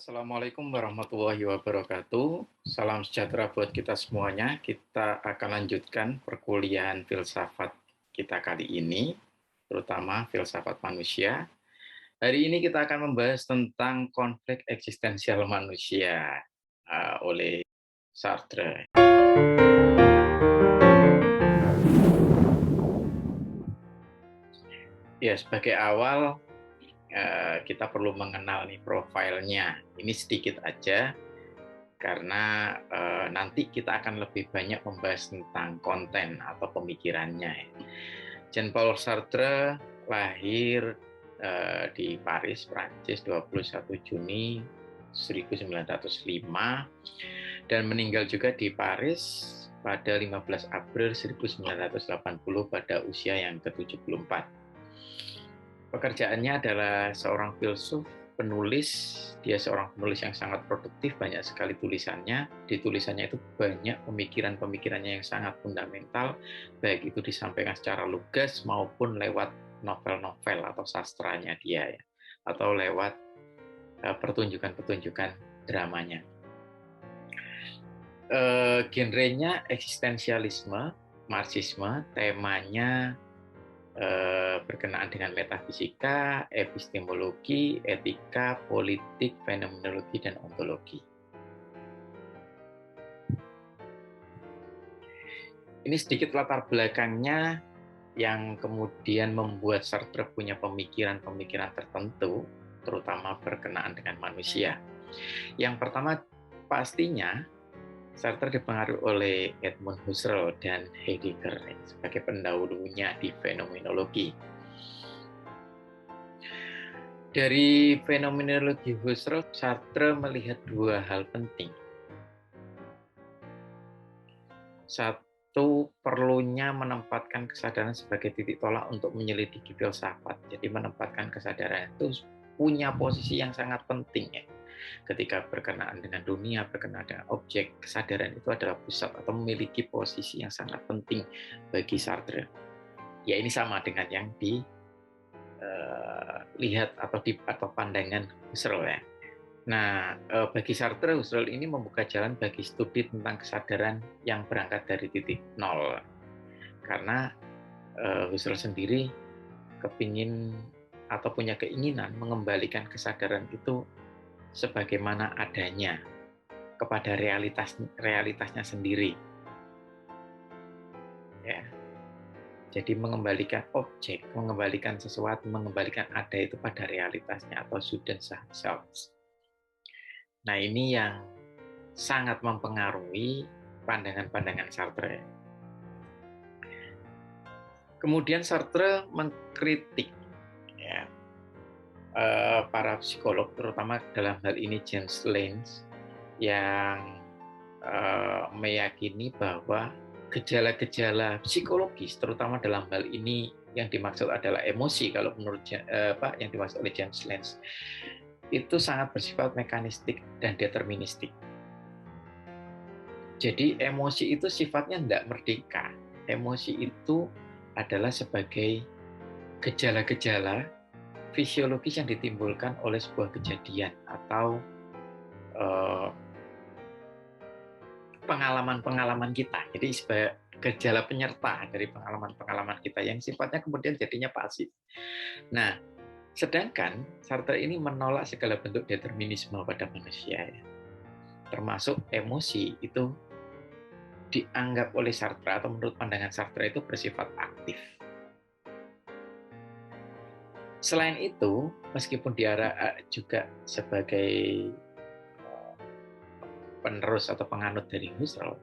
Assalamualaikum warahmatullahi wabarakatuh. Salam sejahtera buat kita semuanya. Kita akan lanjutkan perkuliahan filsafat kita kali ini, terutama filsafat manusia. Hari ini kita akan membahas tentang konflik eksistensial manusia oleh Sartre. Ya, sebagai awal kita perlu mengenal nih profilnya. Ini sedikit aja karena nanti kita akan lebih banyak membahas tentang konten atau pemikirannya. Jean-Paul Sartre lahir di Paris, Prancis 21 Juni 1905 dan meninggal juga di Paris pada 15 April 1980 pada usia yang ke-74. Pekerjaannya adalah seorang filsuf, penulis. Dia seorang penulis yang sangat produktif, banyak sekali tulisannya. Di tulisannya itu banyak pemikiran-pemikirannya yang sangat fundamental, baik itu disampaikan secara lugas maupun lewat novel-novel atau sastranya dia, ya, atau lewat pertunjukan-pertunjukan dramanya. Genrenya eksistensialisme, marxisme, temanya berkenaan dengan metafisika, epistemologi, etika, politik, fenomenologi, dan ontologi. Ini sedikit latar belakangnya yang kemudian membuat Sartre punya pemikiran-pemikiran tertentu, terutama berkenaan dengan manusia. Yang pertama, pastinya Sartre dipengaruhi oleh Edmund Husserl dan Heidegger sebagai pendahulunya di fenomenologi. Dari fenomenologi Husserl, Sartre melihat dua hal penting. Satu, perlunya menempatkan kesadaran sebagai titik tolak untuk menyelidiki filsafat. Jadi menempatkan kesadaran itu punya posisi yang sangat penting, ya. Ketika berkenaan dengan dunia, berkenaan dengan objek, kesadaran itu adalah pusat atau memiliki posisi yang sangat penting bagi Sartre. Ya, ini sama dengan yang dilihat atau pandangan Husserl, ya. Nah, bagi Sartre, Husserl ini membuka jalan bagi studi tentang kesadaran yang berangkat dari titik nol. Karena Husserl sendiri kepingin atau punya keinginan mengembalikan kesadaran itu sebagaimana adanya kepada realitasnya sendiri. Ya. Jadi mengembalikan objek, mengembalikan sesuatu, mengembalikan ada itu pada realitasnya atau self. Nah, ini yang sangat mempengaruhi pandangan-pandangan Sartre. Kemudian Sartre mengkritik, ya, para psikolog, terutama dalam hal ini James Lange, yang meyakini bahwa gejala-gejala psikologis, terutama dalam hal ini yang dimaksud adalah emosi, kalau menurut yang dimaksud oleh James Lange, itu sangat bersifat mekanistik dan deterministik. Jadi emosi itu sifatnya tidak merdeka. Emosi itu adalah sebagai gejala-gejala fisiologis yang ditimbulkan oleh sebuah kejadian atau pengalaman-pengalaman kita. Jadi sebagai gejala penyerta dari pengalaman-pengalaman kita yang sifatnya kemudian jadinya pasif. Nah, sedangkan Sartre ini menolak segala bentuk determinisme pada manusia, ya. Termasuk emosi itu dianggap oleh Sartre atau menurut pandangan Sartre itu bersifat aktif. Selain itu, meskipun dia juga sebagai penerus atau penganut dari Husserl,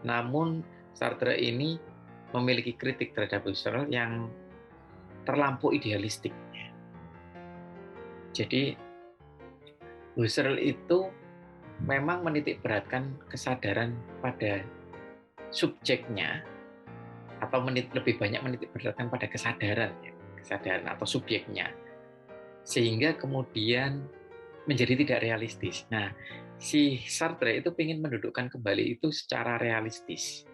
namun Sartre ini memiliki kritik terhadap Husserl yang terlampau idealistik. Jadi Husserl itu memang menitik beratkan kesadaran pada subjeknya atau lebih banyak menitik beratkan pada kesadaran, ya, kesadaran atau subjeknya, sehingga kemudian menjadi tidak realistis. Nah, si Sartre itu ingin mendudukkan kembali itu secara realistis.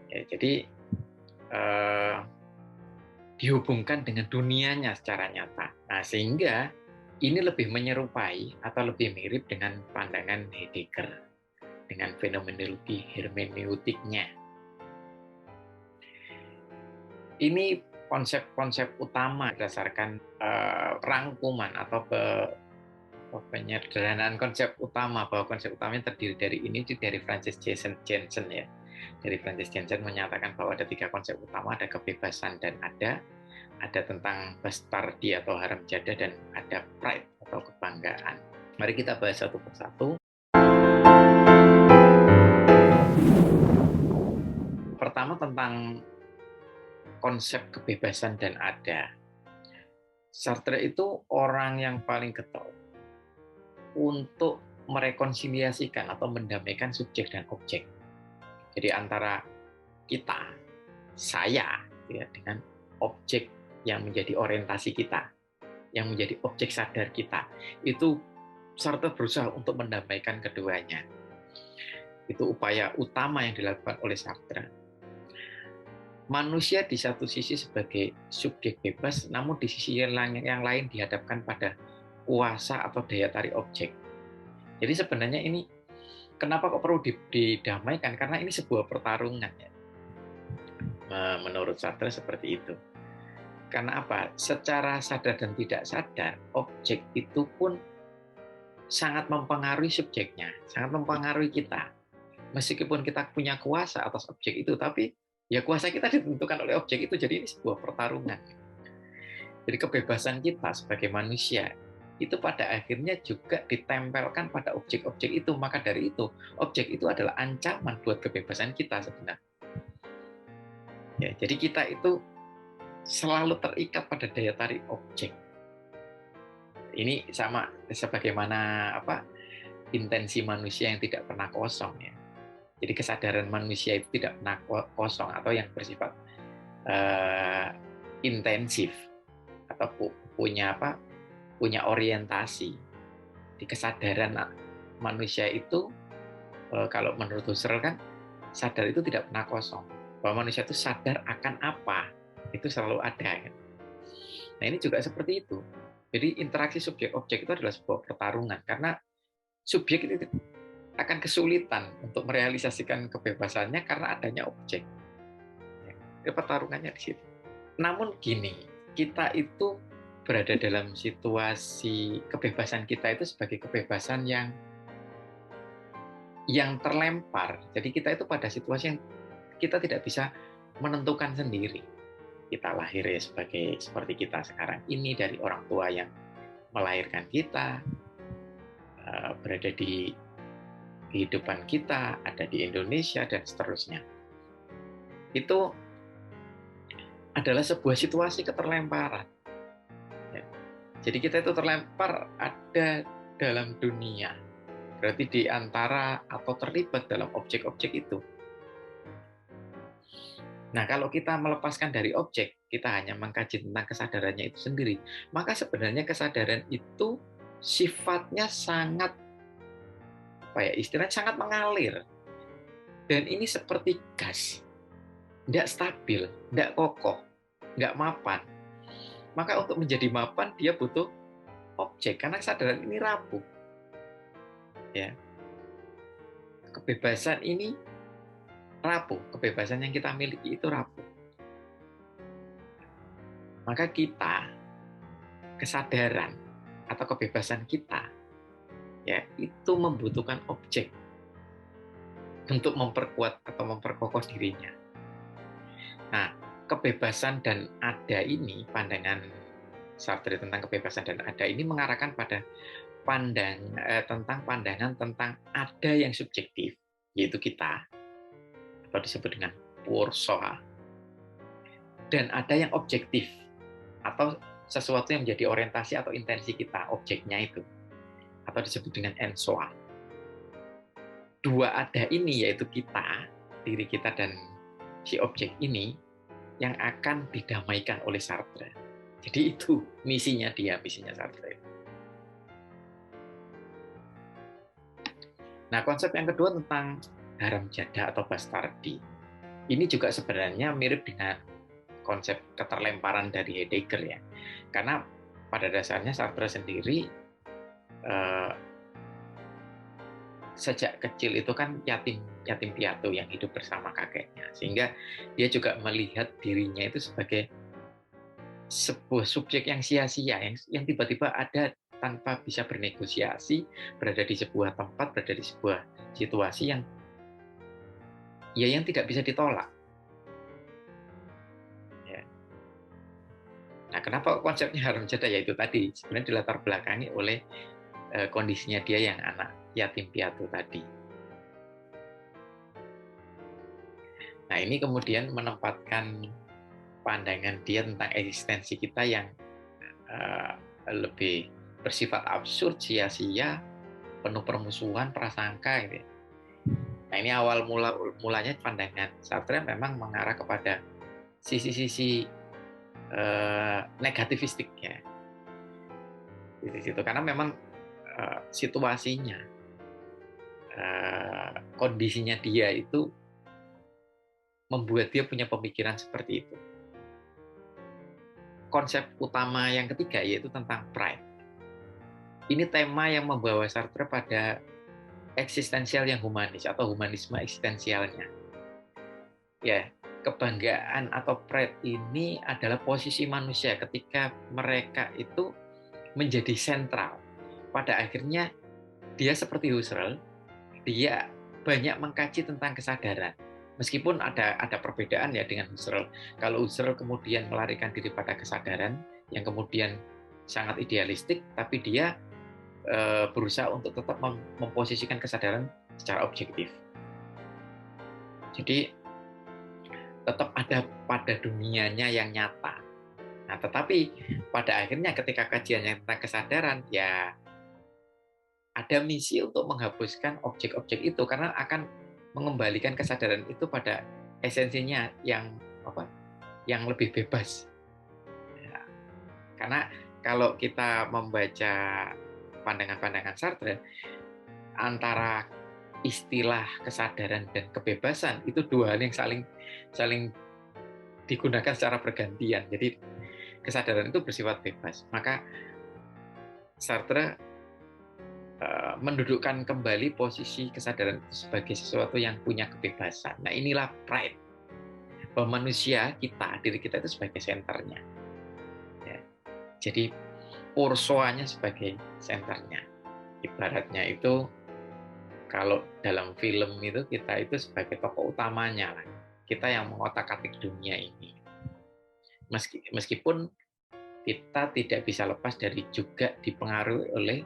Ya, jadi dihubungkan dengan dunianya secara nyata. Nah, sehingga Ini lebih menyerupai atau lebih mirip dengan pandangan Heidegger dengan fenomenologi hermeneutiknya. Ini konsep-konsep utama berdasarkan rangkuman atau penyederhanaan konsep utama, bahwa konsep utamanya terdiri dari ini dari Francis Jensen ya. Dari Francis Jensen menyatakan bahwa ada 3 konsep utama, ada kebebasan dan ada tentang bastardi atau haram jada, dan ada pride atau kebanggaan. Mari kita bahas satu persatu. Pertama tentang konsep kebebasan dan ada. Sartre itu orang yang paling getol untuk merekonsiliasikan atau mendamaikan subjek dan objek. Jadi antara kita, saya, ya, dengan objek yang menjadi orientasi kita, yang menjadi objek sadar kita. Itu Sartre berusaha untuk mendamaikan keduanya. Itu upaya utama yang dilakukan oleh Sartre. Manusia di satu sisi sebagai subjek bebas, namun di sisi yang lain dihadapkan pada kuasa atau daya tarik objek. Jadi sebenarnya ini kenapa kok perlu didamaikan? Karena ini sebuah pertarungan ya. Menurut Sartre seperti itu. Karena apa? Secara sadar dan tidak sadar, objek itu pun sangat mempengaruhi subjeknya, sangat mempengaruhi kita. Meskipun kita punya kuasa atas objek itu, tapi ya kuasa kita ditentukan oleh objek itu, jadi ini sebuah pertarungan. Jadi kebebasan kita sebagai manusia itu pada akhirnya juga ditempelkan pada objek-objek itu. Maka dari itu, objek itu adalah ancaman buat kebebasan kita sebenarnya. Ya, jadi kita itu selalu terikat pada daya tarik objek. Ini sama sebagaimana intensi manusia yang tidak pernah kosong ya. Jadi kesadaran manusia itu tidak pernah kosong atau yang bersifat intensif atau punya orientasi. Di kesadaran manusia itu kalau menurut Husserl kan sadar itu tidak pernah kosong. Bahwa manusia itu sadar akan apa, itu selalu ada. Kan? Nah ini juga seperti itu. Jadi interaksi subjek-objek itu adalah sebuah pertarungan karena subjek itu akan kesulitan untuk merealisasikan kebebasannya karena adanya objek. Ya, pertarungannya di situ. Namun gini, kita itu berada dalam situasi kebebasan kita itu sebagai kebebasan yang terlempar. Jadi kita itu pada situasi yang kita tidak bisa menentukan sendiri. Kita lahir ya seperti kita sekarang ini dari orang tua yang melahirkan kita, berada di kehidupan kita, ada di Indonesia, dan seterusnya. Itu adalah sebuah situasi keterlemparan. Ya. Jadi kita itu terlempar ada dalam dunia, berarti di antara atau terlibat dalam objek-objek itu. Nah, kalau kita melepaskan dari objek, kita hanya mengkaji tentang kesadarannya itu sendiri, maka sebenarnya kesadaran itu sifatnya sangat istilahnya sangat mengalir. Dan ini seperti gas. Tidak stabil, tidak kokoh, nggak mapan. Maka untuk menjadi mapan, dia butuh objek, karena kesadaran ini rapuh. Ya. Kebebasan ini rapuh, kebebasan yang kita miliki itu rapuh. Maka kita, kesadaran atau kebebasan kita, ya itu membutuhkan objek untuk memperkuat atau memperkokoh dirinya. Nah, kebebasan dan ada ini, pandangan Sartre tentang kebebasan dan ada ini mengarahkan pada tentang pandangan tentang ada yang subjektif, yaitu kita, atau disebut dengan Pursoa, dan ada yang objektif, atau sesuatu yang menjadi orientasi atau intensi kita, objeknya itu, atau disebut dengan Ensoa. Dua ada ini, yaitu kita, diri kita dan si objek ini, yang akan didamaikan oleh Sartre. Jadi itu misinya Sartre. Nah, konsep yang kedua tentang haram jada atau bastardi. Ini juga sebenarnya mirip dengan konsep keterlemparan dari Heidegger ya. Karena pada dasarnya Sartre sendiri sejak kecil itu kan yatim piatu yang hidup bersama kakeknya, sehingga dia juga melihat dirinya itu sebagai sebuah subjek yang sia-sia, yang tiba-tiba ada tanpa bisa bernegosiasi, berada di sebuah tempat, berada di sebuah situasi yang tidak bisa ditolak. Ya. Nah, kenapa konsepnya Harun Jada? Ya itu tadi, sebenarnya dilatar belakangi oleh kondisinya dia yang anak yatim piatu tadi. Nah, ini kemudian menempatkan pandangan dia tentang eksistensi kita yang lebih bersifat absurd, sia-sia, penuh permusuhan, prasangka gitu. Nah, ini awal mulanya pandangan Sartre memang mengarah kepada sisi-sisi negativistik ya. Di situ karena memang situasinya, kondisinya dia itu membuat dia punya pemikiran seperti itu. Konsep utama yang ketiga yaitu tentang pride. Ini tema yang membawa Sartre pada eksistensial yang humanis atau humanisme eksistensialnya. Ya, kebanggaan atau pride ini adalah posisi manusia ketika mereka itu menjadi sentral. Pada akhirnya dia seperti Husserl, dia banyak mengkaji tentang kesadaran. Meskipun ada perbedaan ya dengan Husserl. Kalau Husserl kemudian melarikan diri pada kesadaran yang kemudian sangat idealistik, tapi dia berusaha untuk tetap memposisikan kesadaran secara objektif. Jadi tetap ada pada dunianya yang nyata. Nah, tetapi pada akhirnya ketika kajiannya tentang kesadaran, ya ada misi untuk menghapuskan objek-objek itu karena akan mengembalikan kesadaran itu pada esensinya yang lebih bebas. Ya, karena kalau kita membaca pandangan-pandangan Sartre, antara istilah kesadaran dan kebebasan itu dua hal yang saling digunakan secara bergantian. Jadi kesadaran itu bersifat bebas. Maka Sartre mendudukkan kembali posisi kesadaran itu sebagai sesuatu yang punya kebebasan. Nah, inilah pride. Bahwa manusia, diri kita itu sebagai senternya. Ya. Jadi, persoalannya sebagai senternya. Ibaratnya itu, kalau dalam film itu, kita itu sebagai tokoh utamanya. Kita yang mengotak-atik dunia ini. Meskipun kita tidak bisa lepas dari juga dipengaruhi oleh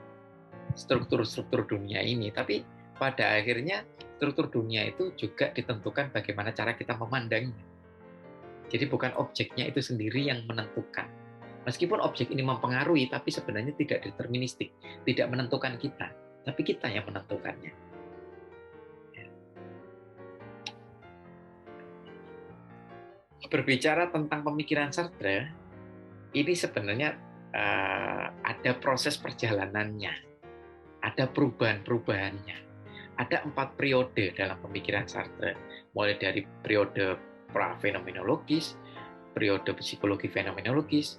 struktur-struktur dunia ini, tapi pada akhirnya struktur dunia itu juga ditentukan bagaimana cara kita memandangnya. Jadi bukan objeknya itu sendiri yang menentukan. Meskipun objek ini mempengaruhi, tapi sebenarnya tidak deterministik, tidak menentukan kita, tapi kita yang menentukannya. Berbicara tentang pemikiran Sartre, ini sebenarnya ada proses perjalanannya. Ada perubahan-perubahannya. Ada 4 periode dalam pemikiran Sartre, mulai dari periode pra-fenomenologis, periode psikologi fenomenologis,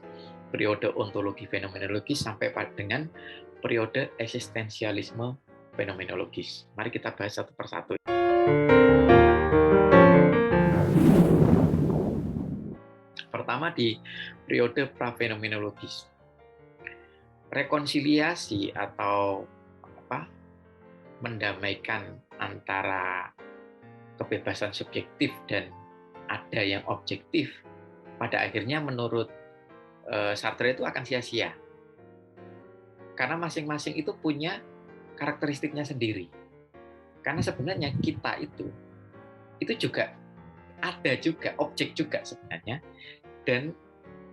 periode ontologi fenomenologis, sampai dengan periode eksistensialisme fenomenologis. Mari kita bahas satu persatu. Pertama di periode pra-fenomenologis. Rekonsiliasi atau mendamaikan antara kebebasan subjektif dan ada yang objektif, pada akhirnya menurut Sartre itu akan sia-sia. Karena masing-masing itu punya karakteristiknya sendiri. Karena sebenarnya kita itu juga ada juga, objek juga sebenarnya. Dan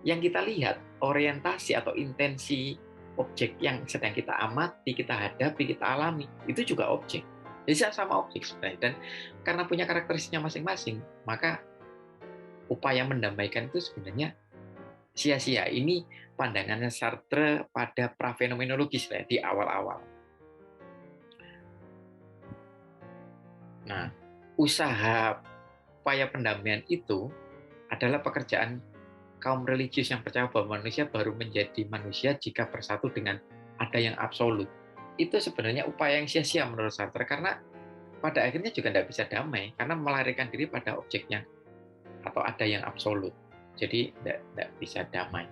yang kita lihat, orientasi atau intensi objek yang sedang kita amati, kita hadapi, kita alami, itu juga objek. Jadi sama objek sebenarnya. Dan karena punya karakteristiknya masing-masing, maka upaya mendamaikan itu sebenarnya sia-sia. Ini pandangannya Sartre pada pra-fenomenologis di awal-awal. Nah, usaha upaya pendamaian itu adalah pekerjaan kaum religius yang percaya bahwa manusia baru menjadi manusia jika bersatu dengan ada yang absolut. Itu sebenarnya upaya yang sia-sia menurut Sartre, karena pada akhirnya juga tidak bisa damai, karena melarikan diri pada objeknya atau ada yang absolut. Jadi tidak bisa damai.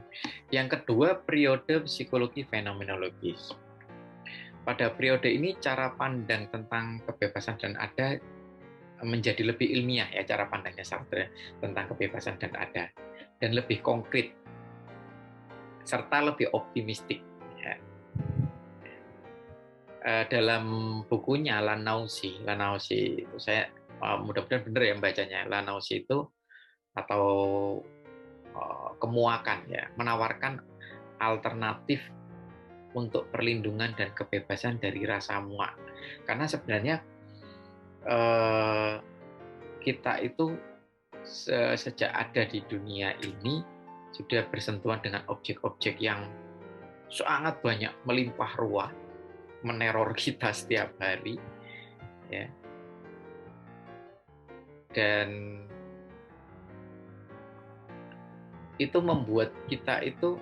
Yang kedua, periode psikologi fenomenologis. Pada periode ini cara pandang tentang kebebasan dan ada menjadi lebih ilmiah, ya, cara pandangnya Sartre tentang kebebasan dan ada, dan lebih konkret serta lebih optimistik, ya. Dalam bukunya Lanausi itu saya mudah-mudahan benar ya bacanya. Lanausi itu atau kemuakan, ya, menawarkan alternatif untuk perlindungan dan kebebasan dari rasa muak. Karena sebenarnya kita itu sejak ada di dunia ini sudah bersentuhan dengan objek-objek yang sangat banyak, melimpah ruah, meneror kita setiap hari, ya. Dan itu membuat kita itu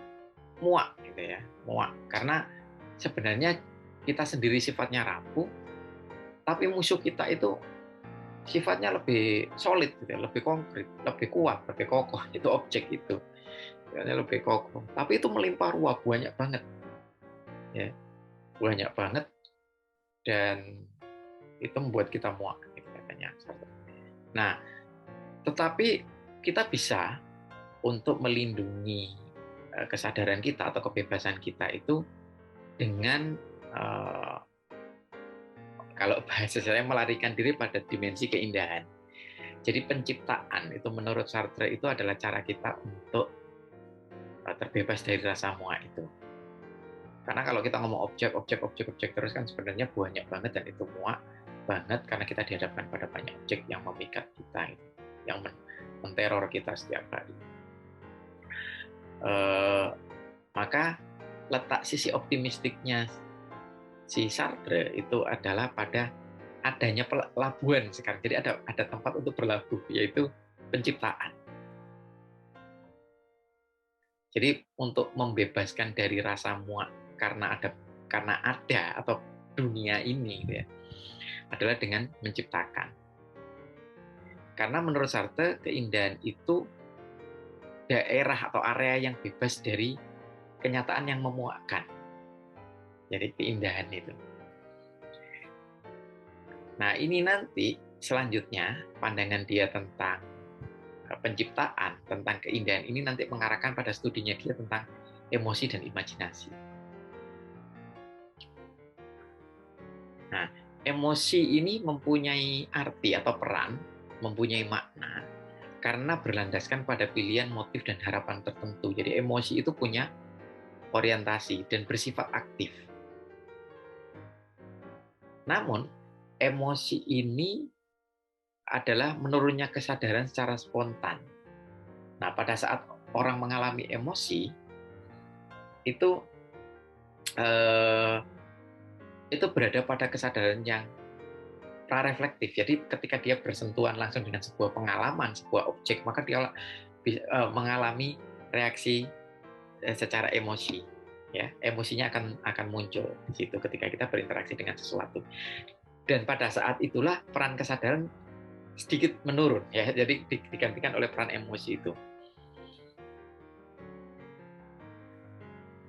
muak, gitu ya, muak. Karena sebenarnya kita sendiri sifatnya rapuh, tapi musuh kita itu sifatnya lebih solid, gitu ya, lebih konkret, lebih kuat, lebih kokoh. Itu objek itu, lebih kokoh. Tapi itu melimpah ruah, banyak banget, ya, banyak banget, dan itu membuat kita muak, gitu katanya. Nah, tetapi kita bisa untuk melindungi kesadaran kita atau kebebasan kita itu dengan kalau bahasa saya melarikan diri pada dimensi keindahan. Jadi penciptaan itu menurut Sartre itu adalah cara kita untuk terbebas dari rasa muak itu. Karena kalau kita ngomong objek terus kan sebenarnya banyak banget, dan itu muak banget karena kita dihadapkan pada banyak objek yang memikat kita, yang menteror kita setiap hari. Maka letak sisi optimistiknya si Sartre itu adalah pada adanya pelabuhan sekarang. Jadi ada tempat untuk berlabuh, yaitu penciptaan. Jadi untuk membebaskan dari rasa muak karena ada atau dunia ini, gitu ya, adalah dengan menciptakan. Karena menurut Sartre keindahan itu daerah atau area yang bebas dari kenyataan yang memuakkan. Jadi keindahan itu. Nah, ini nanti selanjutnya pandangan dia tentang penciptaan, tentang keindahan ini nanti mengarahkan pada studinya dia tentang emosi dan imajinasi. Nah, emosi ini mempunyai arti atau peran, mempunyai makna karena berlandaskan pada pilihan, motif, dan harapan tertentu. Jadi emosi itu punya orientasi dan bersifat aktif. Namun, emosi ini adalah menurunnya kesadaran secara spontan. Nah, pada saat orang mengalami emosi, itu berada pada kesadaran yang prareflektif. Jadi ketika dia bersentuhan langsung dengan sebuah pengalaman, sebuah objek, maka dia mengalami reaksi secara emosi. Ya, emosinya akan muncul di situ ketika kita berinteraksi dengan sesuatu. Dan pada saat itulah peran kesadaran sedikit menurun, ya, jadi digantikan oleh peran emosi itu.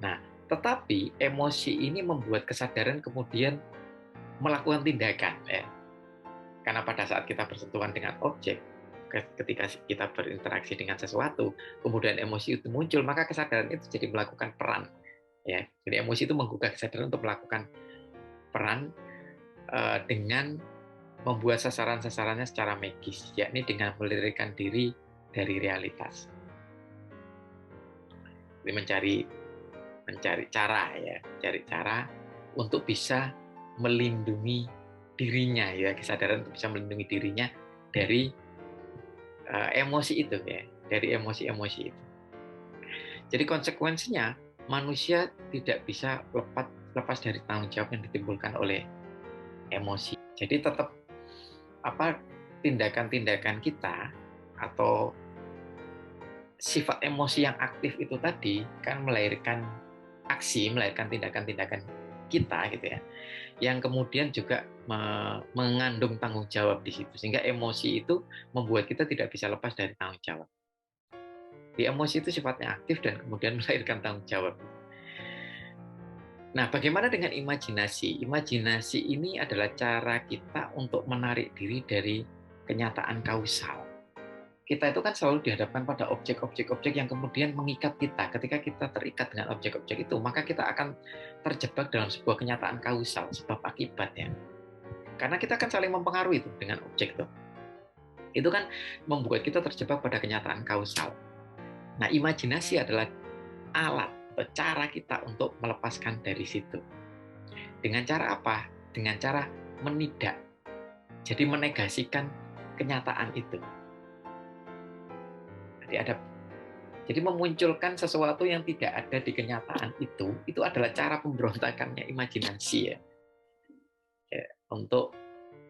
Nah, tetapi emosi ini membuat kesadaran kemudian melakukan tindakan, ya. Karena pada saat kita bersentuhan dengan objek, ketika kita berinteraksi dengan sesuatu, kemudian emosi itu muncul, maka kesadaran itu jadi melakukan peran, ya. Jadi emosi itu menggugah kesadaran untuk melakukan peran dengan membuat sasaran-sasarannya secara magis, yakni dengan melarikan diri dari realitas. Jadi mencari cara untuk bisa melindungi dirinya, ya, kesadaran untuk bisa melindungi dirinya dari emosi itu, ya, dari emosi-emosi itu. Jadi konsekuensinya manusia tidak bisa lepas dari tanggung jawab yang ditimbulkan oleh emosi. Jadi tetap tindakan-tindakan kita atau sifat emosi yang aktif itu tadi kan melahirkan aksi, melahirkan tindakan-tindakan kita gitu ya, yang kemudian juga mengandung tanggung jawab di situ, sehingga emosi itu membuat kita tidak bisa lepas dari tanggung jawab. Di emosi itu sifatnya aktif dan kemudian melahirkan tanggung jawab. Nah, bagaimana dengan imajinasi? Imajinasi ini adalah cara kita untuk menarik diri dari kenyataan kausal. Kita itu kan selalu dihadapkan pada objek-objek yang kemudian mengikat kita. Ketika kita terikat dengan objek-objek itu, maka kita akan terjebak dalam sebuah kenyataan kausal, sebab akibat ya. Karena kita kan saling mempengaruhi itu dengan objek itu. Itu kan membuat kita terjebak pada kenyataan kausal. Nah, imajinasi adalah alat atau cara kita untuk melepaskan dari situ. Dengan cara apa? Dengan cara menidak. Jadi menegasikan kenyataan itu. Jadi memunculkan sesuatu yang tidak ada di kenyataan itu adalah cara pemberontakannya imajinasi ya, untuk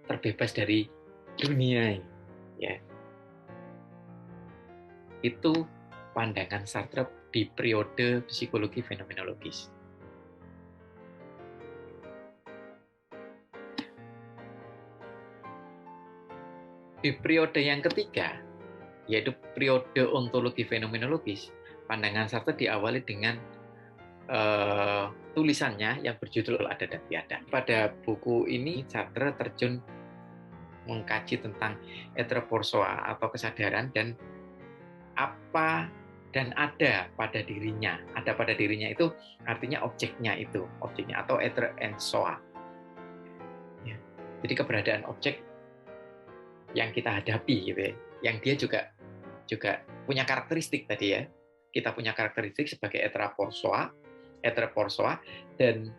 terbebas dari dunia ya. Itu pandangan Sartre di periode psikologi fenomenologis. Di periode yang ketiga, yaitu periode ontologi fenomenologis, pandangan Sartre diawali dengan tulisannya yang berjudul Ada dan Tiada. Pada buku ini Sartre terjun mengkaji tentang etroporsoa atau kesadaran dan apa dan ada pada dirinya. Ada pada dirinya itu artinya objeknya atau etre ensoa. Ya. Jadi keberadaan objek yang kita hadapi gitu ya, yang dia juga punya karakteristik tadi ya. Kita punya karakteristik sebagai etroporsoa, dan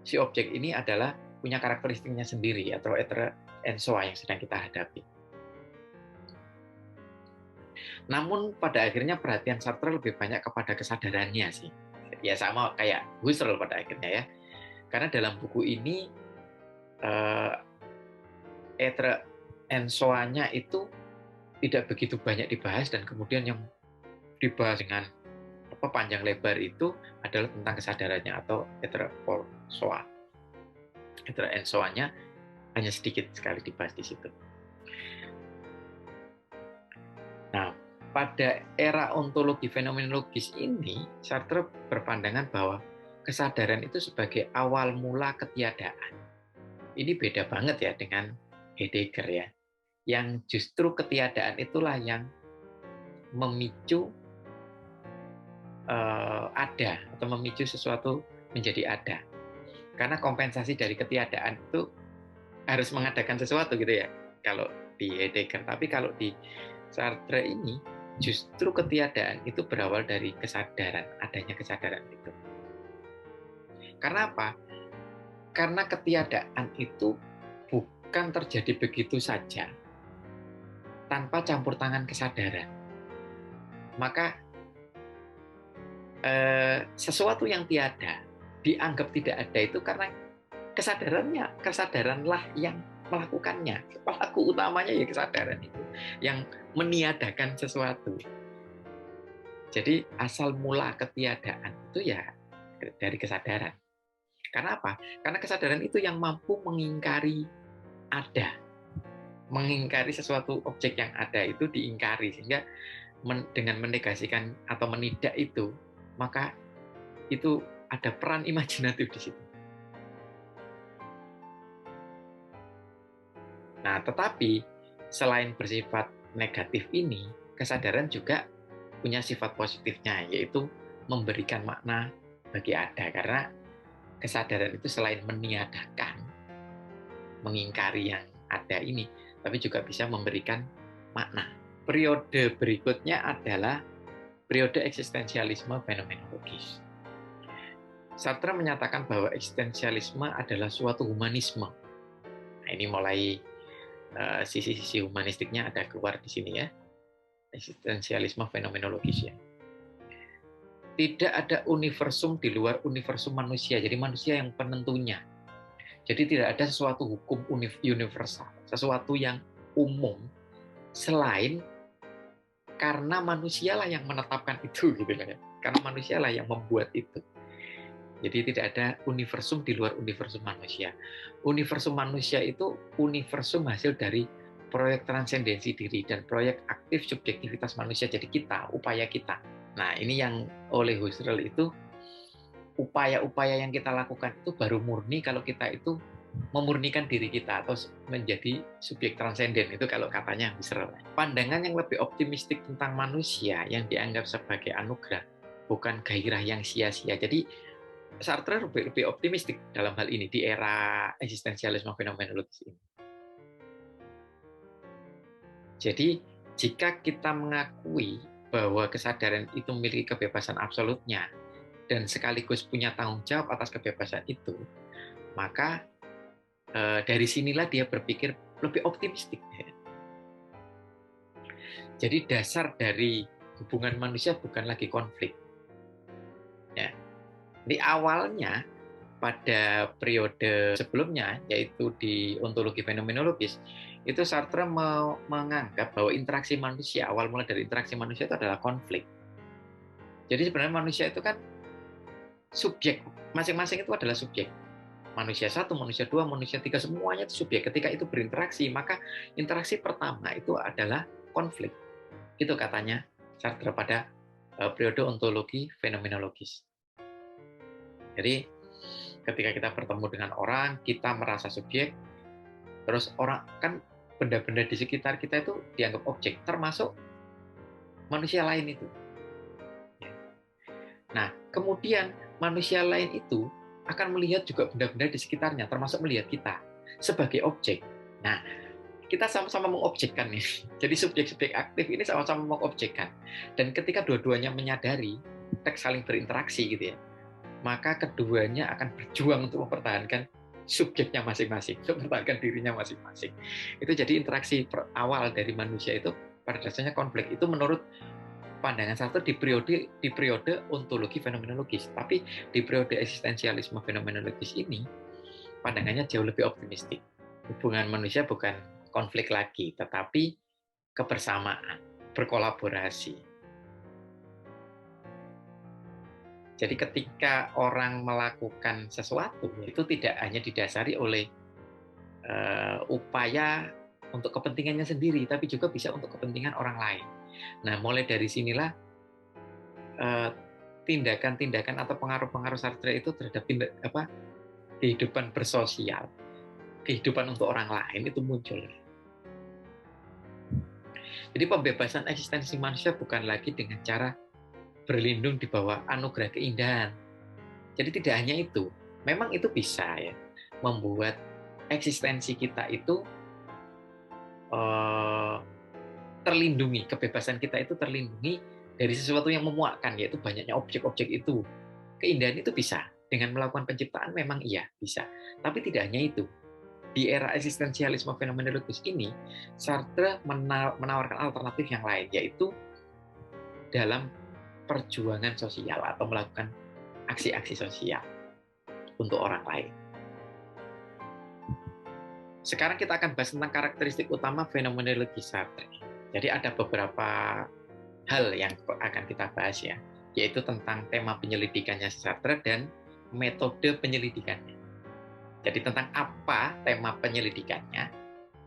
si objek ini adalah punya karakteristiknya sendiri atau etre ensoa yang sedang kita hadapi. Namun pada akhirnya perhatian Sartre lebih banyak kepada kesadarannya sih. Ya sama kayak Husserl pada akhirnya ya. Karena dalam buku ini etre ensoanya itu tidak begitu banyak dibahas, dan kemudian yang dibahas dengan panjang lebar itu adalah tentang kesadarannya atau etroporsoa. Etre ensoanya hanya sedikit sekali dibahas di situ. Nah, pada era ontologi fenomenologis ini, Sartre berpandangan bahwa kesadaran itu sebagai awal mula ketiadaan. Ini beda banget ya dengan Heidegger ya, yang justru ketiadaan itulah yang memicu ada atau memicu sesuatu menjadi ada. Karena kompensasi dari ketiadaan itu harus mengadakan sesuatu gitu ya, kalau di Heidegger. Tapi kalau di Sartre ini justru ketiadaan itu berawal dari kesadaran, adanya kesadaran itu. Karena apa? Karena ketiadaan itu bukan terjadi begitu saja tanpa campur tangan kesadaran. Maka sesuatu yang tiada dianggap tidak ada itu karena kesadaranlah yang melakukannya. Pelaku utamanya ya kesadaran itu yang meniadakan sesuatu. Jadi asal mula ketiadaan itu ya dari kesadaran. Karena apa? Karena kesadaran itu yang mampu mengingkari ada. Mengingkari sesuatu objek yang ada itu diingkari, sehingga dengan menegasikan atau menidak itu, maka itu ada peran imajinatif di situ. Nah, tetapi selain bersifat negatif ini, kesadaran juga punya sifat positifnya, yaitu memberikan makna bagi ada. Karena kesadaran itu selain meniadakan, mengingkari yang ada ini, tapi juga bisa memberikan makna. Periode berikutnya adalah periode eksistensialisme fenomenologis. Sartre menyatakan bahwa eksistensialisme adalah suatu humanisme. Nah, ini mulai sisi-sisi humanistiknya ada keluar di sini ya. Eksistensialisme fenomenologis ya. Tidak ada universum di luar universum manusia. Jadi manusia yang penentunya. Jadi tidak ada sesuatu hukum universal, sesuatu yang umum selain karena manusialah yang menetapkan itu gitu kan ya. Karena manusialah yang membuat itu. Jadi tidak ada universum di luar universum manusia. Universum manusia itu universum hasil dari proyek transendensi diri dan proyek aktif subjektivitas manusia. Jadi kita, upaya kita. Nah, ini yang oleh Husserl itu upaya-upaya yang kita lakukan itu baru murni kalau kita itu memurnikan diri kita atau menjadi subjek transenden, itu kalau katanya Husserl. Pandangan yang lebih optimistik tentang manusia yang dianggap sebagai anugerah, bukan gairah yang sia-sia. Jadi Sartre lebih optimistik dalam hal ini di era eksistensialisme fenomenologis ini. Jadi jika kita mengakui bahwa kesadaran itu memiliki kebebasan absolutnya dan sekaligus punya tanggung jawab atas kebebasan itu, maka dari sinilah dia berpikir lebih optimistik. Jadi dasar dari hubungan manusia bukan lagi konflik. Ya. Di awalnya pada periode sebelumnya, yaitu di ontologi fenomenologis, itu Sartre menganggap bahwa interaksi manusia, awal mulai dari interaksi manusia itu adalah konflik. Jadi sebenarnya manusia itu kan subjek, masing-masing itu adalah subjek. Manusia satu, manusia dua, manusia tiga, semuanya itu subjek. Ketika itu berinteraksi, maka interaksi pertama itu adalah konflik. Itu katanya Sartre pada periode ontologi fenomenologis. Jadi ketika kita bertemu dengan orang, kita merasa subjek, terus orang kan benda-benda di sekitar kita itu dianggap objek, termasuk manusia lain itu. Nah, kemudian manusia lain itu akan melihat juga benda-benda di sekitarnya, termasuk melihat kita sebagai objek. Nah, kita sama-sama mengobjekkan nih. Jadi subjek-subjek aktif ini sama-sama mengobjekkan. Dan ketika dua-duanya menyadari teks saling berinteraksi gitu ya, maka keduanya akan berjuang untuk mempertahankan subjeknya masing-masing, untuk mempertahankan dirinya masing-masing. Itu jadi interaksi awal dari manusia itu pada dasarnya konflik. Itu menurut pandangan Sartre di periode ontologi fenomenologis. Tapi di periode eksistensialisme fenomenologis ini, pandangannya jauh lebih optimistik. Hubungan manusia bukan konflik lagi, tetapi kebersamaan, berkolaborasi. Jadi ketika orang melakukan sesuatu, itu tidak hanya didasari oleh upaya untuk kepentingannya sendiri, tapi juga bisa untuk kepentingan orang lain. Nah, mulai dari sinilah tindakan-tindakan atau pengaruh-pengaruh Sartre itu terhadap kehidupan bersosial, kehidupan untuk orang lain itu muncul. Jadi pembebasan eksistensi manusia bukan lagi dengan cara berlindung di bawah anugerah keindahan. Jadi tidak hanya itu, memang itu bisa ya membuat eksistensi kita itu terlindungi, kebebasan kita itu terlindungi dari sesuatu yang memuakkan, yaitu banyaknya objek-objek itu. Keindahan itu bisa, dengan melakukan penciptaan memang iya, bisa. Tapi tidak hanya itu. Di era eksistensialisme fenomenologis ini, Sartre menawarkan alternatif yang lain, yaitu dalam perjuangan sosial atau melakukan aksi-aksi sosial untuk orang lain. Sekarang kita akan bahas tentang karakteristik utama fenomenologi Sartre. Jadi ada beberapa hal yang akan kita bahas ya, yaitu tentang tema penyelidikannya Sartre dan metode penyelidikannya. Jadi tentang apa tema penyelidikannya,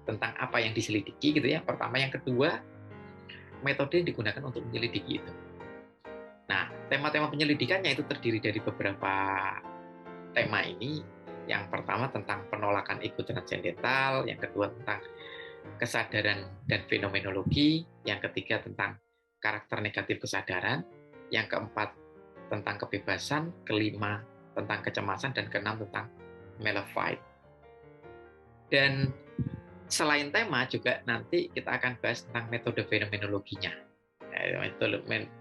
tentang apa yang diselidiki gitu ya. Pertama, yang kedua, metode yang digunakan untuk menyelidiki itu. Nah, tema-tema penyelidikannya itu terdiri dari beberapa tema ini. Yang pertama tentang penolakan ego transendental, yang kedua tentang kesadaran dan fenomenologi, yang ketiga tentang karakter negatif kesadaran, yang keempat tentang kebebasan, kelima tentang kecemasan, dan keenam tentang Malefight. Dan selain tema juga nanti kita akan bahas tentang metode fenomenologinya.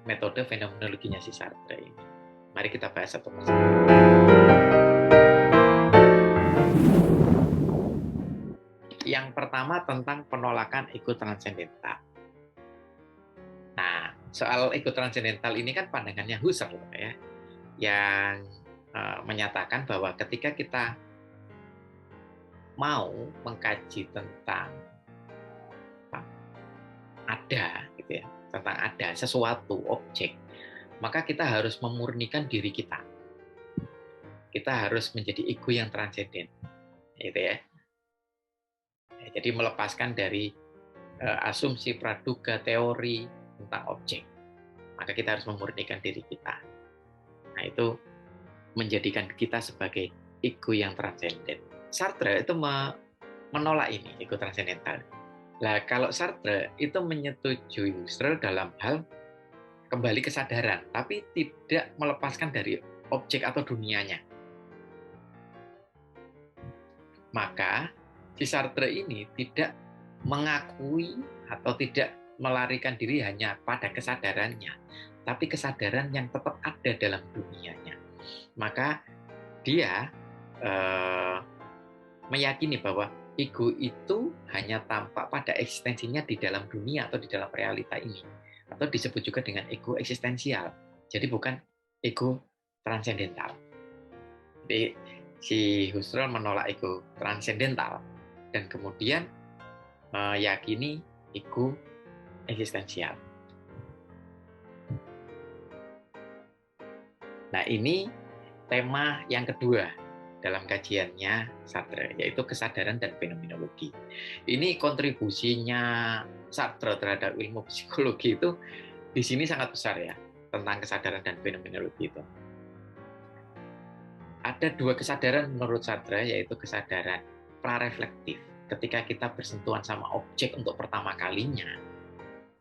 Metode fenomenologinya si Sartre ini. Mari kita bahas satu persatu. Yang pertama tentang penolakan ego transendental. Nah, soal ego transendental ini kan pandangannya Husserl ya, yang menyatakan bahwa ketika kita mau mengkaji tentang ada gitu ya, tentang ada sesuatu, objek, maka kita harus memurnikan diri kita. Kita harus menjadi ego yang transenden, gitu ya. Jadi melepaskan dari asumsi, praduga, teori tentang objek. Maka kita harus memurnikan diri kita. Nah, itu menjadikan kita sebagai ego yang transenden. Sartre itu menolak ini, ego transendental. Nah, kalau Sartre itu menyetujui Husserl dalam hal kembali kesadaran, tapi tidak melepaskan dari objek atau dunianya. Maka si Sartre ini tidak mengakui atau tidak melarikan diri hanya pada kesadarannya, tapi kesadaran yang tetap ada dalam dunianya. Maka dia meyakini bahwa ego itu hanya tampak pada eksistensinya di dalam dunia atau di dalam realita ini, atau disebut juga dengan ego eksistensial. Jadi bukan ego transendental. Jadi si Husserl menolak ego transendental dan kemudian meyakini ego eksistensial. Nah, ini tema yang kedua dalam kajiannya Sartre, yaitu kesadaran dan fenomenologi. Ini kontribusinya Sartre terhadap ilmu psikologi itu di sini sangat besar ya, tentang kesadaran dan fenomenologi itu. Ada dua kesadaran menurut Sartre, yaitu kesadaran prareflektif. Ketika kita bersentuhan sama objek untuk pertama kalinya,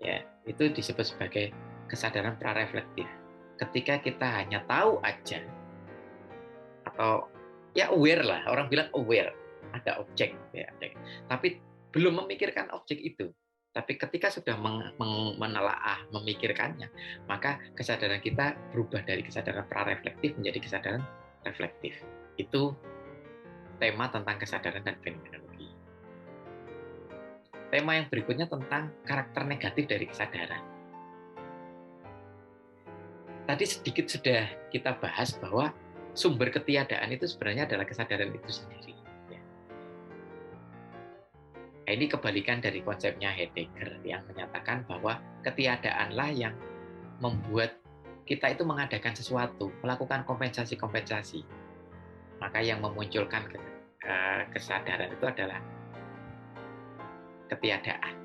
ya, itu disebut sebagai kesadaran prareflektif. Ketika kita hanya tahu aja, atau ya aware lah, orang bilang aware, ada objek, ya, tapi belum memikirkan objek itu. Tapi ketika sudah menelaah, memikirkannya, maka kesadaran kita berubah dari kesadaran prareflektif menjadi kesadaran reflektif. Itu tema tentang kesadaran dan fenomenologi. Tema yang berikutnya tentang karakter negatif dari kesadaran. Tadi sedikit sudah kita bahas bahwa sumber ketiadaan itu sebenarnya adalah kesadaran itu sendiri. Nah, ini kebalikan dari konsepnya Heidegger yang menyatakan bahwa ketiadaanlah yang membuat kita itu mengadakan sesuatu, melakukan kompensasi-kompensasi. Maka yang memunculkan kesadaran itu adalah ketiadaan.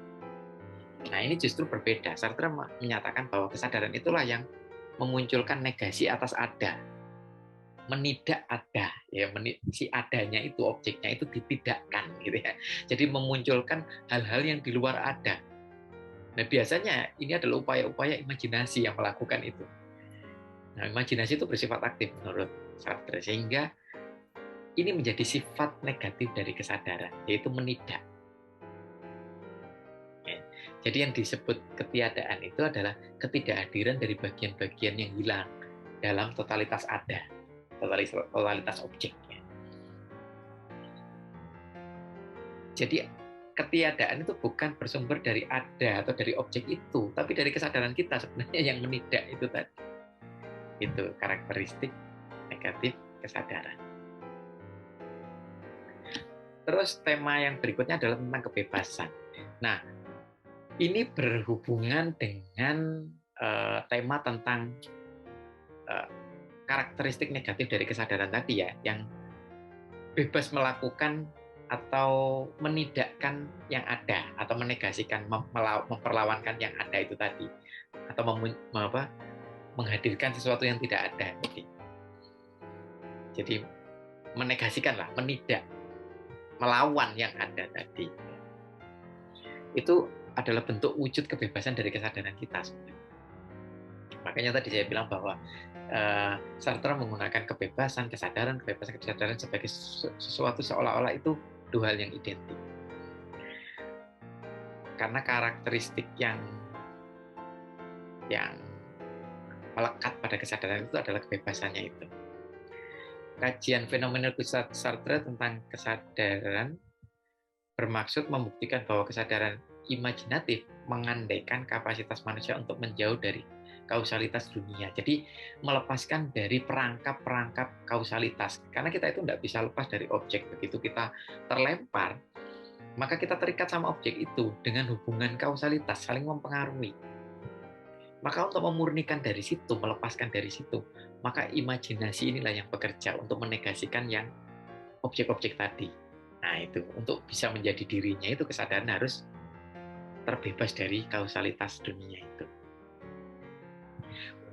Nah, ini justru berbeda. Sartre menyatakan bahwa kesadaran itulah yang memunculkan negasi atas ada. Menidak ada, ya, si adanya itu, objeknya itu ditidakkan, gitu ya. Jadi memunculkan hal-hal yang di luar ada. Nah, biasanya ini adalah upaya-upaya imajinasi yang melakukan itu. Nah, imajinasi itu bersifat aktif menurut Sartre, sehingga ini menjadi sifat negatif dari kesadaran, yaitu menidak. Ya. Jadi yang disebut ketiadaan itu adalah ketidakhadiran dari bagian-bagian yang hilang dalam totalitas ada, totalitas objeknya. Jadi ketiadaan itu bukan bersumber dari ada atau dari objek itu, tapi dari kesadaran kita sebenarnya yang menidak itu tadi. Itu karakteristik negatif kesadaran. Terus tema yang berikutnya adalah tentang kebebasan. Nah, ini berhubungan dengan tema tentang karakteristik negatif dari kesadaran tadi ya, yang bebas melakukan atau menidakkan yang ada, atau menegasikan, memperlawankan yang ada itu tadi, atau menghadirkan sesuatu yang tidak ada. Jadi menegasikan lah, menidak, melawan yang ada tadi. Itu adalah bentuk wujud kebebasan dari kesadaran kita sebenarnya. Makanya tadi saya bilang bahwa Sartre menggunakan kebebasan, kesadaran sebagai sesuatu seolah-olah itu dua hal yang identik. Karena karakteristik yang melekat pada kesadaran itu adalah kebebasannya itu. Kajian fenomenologi Sartre tentang kesadaran bermaksud membuktikan bahwa kesadaran imajinatif mengandaikan kapasitas manusia untuk menjauh dari kausalitas dunia. Jadi melepaskan dari perangkap-perangkap kausalitas. Karena kita itu tidak bisa lepas dari objek. Begitu kita terlempar, maka kita terikat sama objek itu dengan hubungan kausalitas, saling mempengaruhi. Maka untuk memurnikan dari situ, melepaskan dari situ, maka imajinasi inilah yang bekerja untuk menegasikan yang objek-objek tadi. Nah, itu untuk bisa menjadi dirinya itu kesadaran harus terbebas dari kausalitas dunia itu.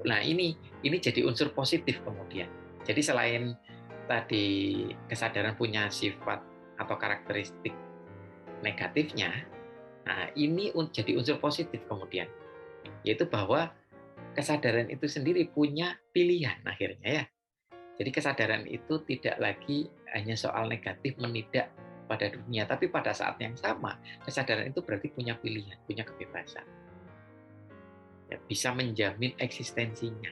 Nah, ini jadi unsur positif kemudian. Jadi selain tadi kesadaran punya sifat atau karakteristik negatifnya, nah ini jadi unsur positif kemudian, yaitu bahwa kesadaran itu sendiri punya pilihan akhirnya ya. Jadi kesadaran itu tidak lagi hanya soal negatif menidak pada dunia, tapi pada saat yang sama kesadaran itu berarti punya pilihan, punya kebebasan. Ya, bisa menjamin eksistensinya.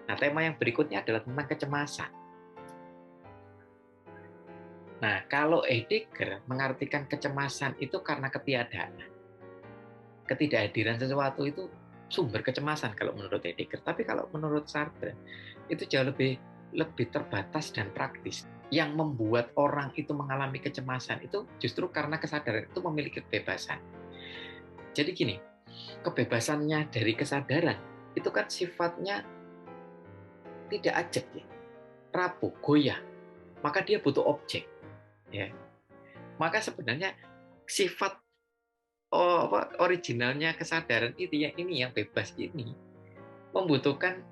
Nah, tema yang berikutnya adalah tentang kecemasan. Nah, kalau Heidegger mengartikan kecemasan itu karena ketiadaan. Ketidakhadiran sesuatu itu sumber kecemasan kalau menurut Heidegger. Tapi kalau menurut Sartre, itu jauh lebih terbatas dan praktis. Yang membuat orang itu mengalami kecemasan itu justru karena kesadaran itu memiliki kebebasan. Jadi gini, kebebasannya dari kesadaran itu kan sifatnya tidak ajak ya, rapuh, goyah. Maka dia butuh objek. Ya. Maka sebenarnya sifat originalnya kesadaran itu yang ini yang bebas ini membutuhkan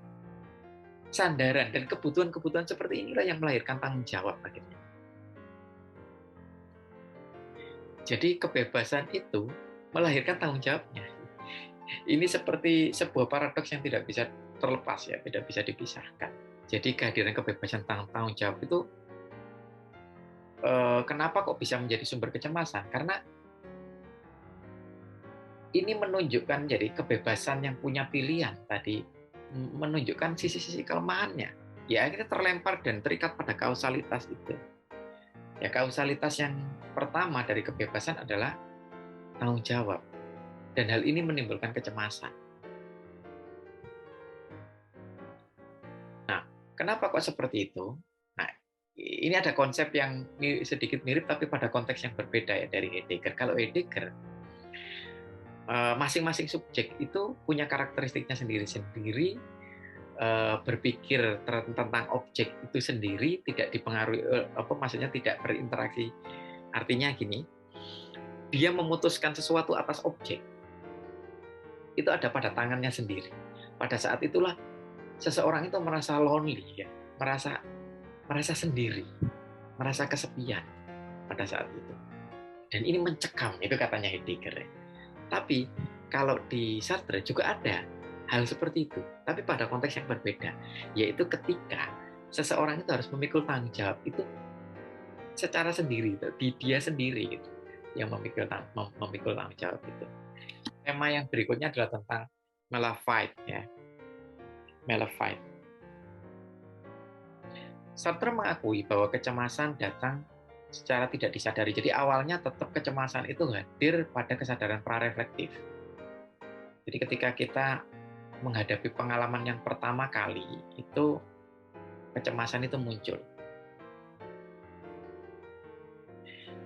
sandaran, dan kebutuhan-kebutuhan seperti inilah yang melahirkan tanggung jawab akhirnya. Jadi kebebasan itu melahirkan tanggung jawabnya. Ini seperti sebuah paradoks yang tidak bisa terlepas ya, tidak bisa dipisahkan. Jadi kehadiran kebebasan tanggung jawab itu kenapa kok bisa menjadi sumber kecemasan? Karena ini menunjukkan jadi kebebasan yang punya pilihan tadi menunjukkan sisi-sisi kelemahannya. Ya akhirnya terlempar dan terikat pada kausalitas itu. Ya kausalitas yang pertama dari kebebasan adalah tanggung jawab. Dan hal ini menimbulkan kecemasan. Nah, kenapa kok seperti itu? Nah, ini ada konsep yang sedikit mirip tapi pada konteks yang berbeda ya dari Heidegger. Kalau Heidegger masing-masing subjek itu punya karakteristiknya sendiri-sendiri, berpikir tentang objek itu sendiri, tidak dipengaruhi maksudnya tidak berinteraksi. Artinya gini, dia memutuskan sesuatu atas objek itu ada pada tangannya sendiri. Pada saat itulah seseorang itu merasa lonely ya, merasa sendiri, merasa kesepian pada saat itu. Dan ini mencekam, itu katanya Heidegger ya. Tapi kalau di Sartre juga ada hal seperti itu, tapi pada konteks yang berbeda, yaitu ketika seseorang itu harus memikul tanggung jawab itu secara sendiri, di dia sendiri gitu, yang memikul tanggung jawab itu. Tema yang berikutnya adalah tentang Malafide ya. Malafide. Sartre mengakui bahwa kecemasan datang secara tidak disadari. Jadi awalnya tetap kecemasan itu hadir pada kesadaran prareflektif. Jadi ketika kita menghadapi pengalaman yang pertama kali, itu kecemasan itu muncul.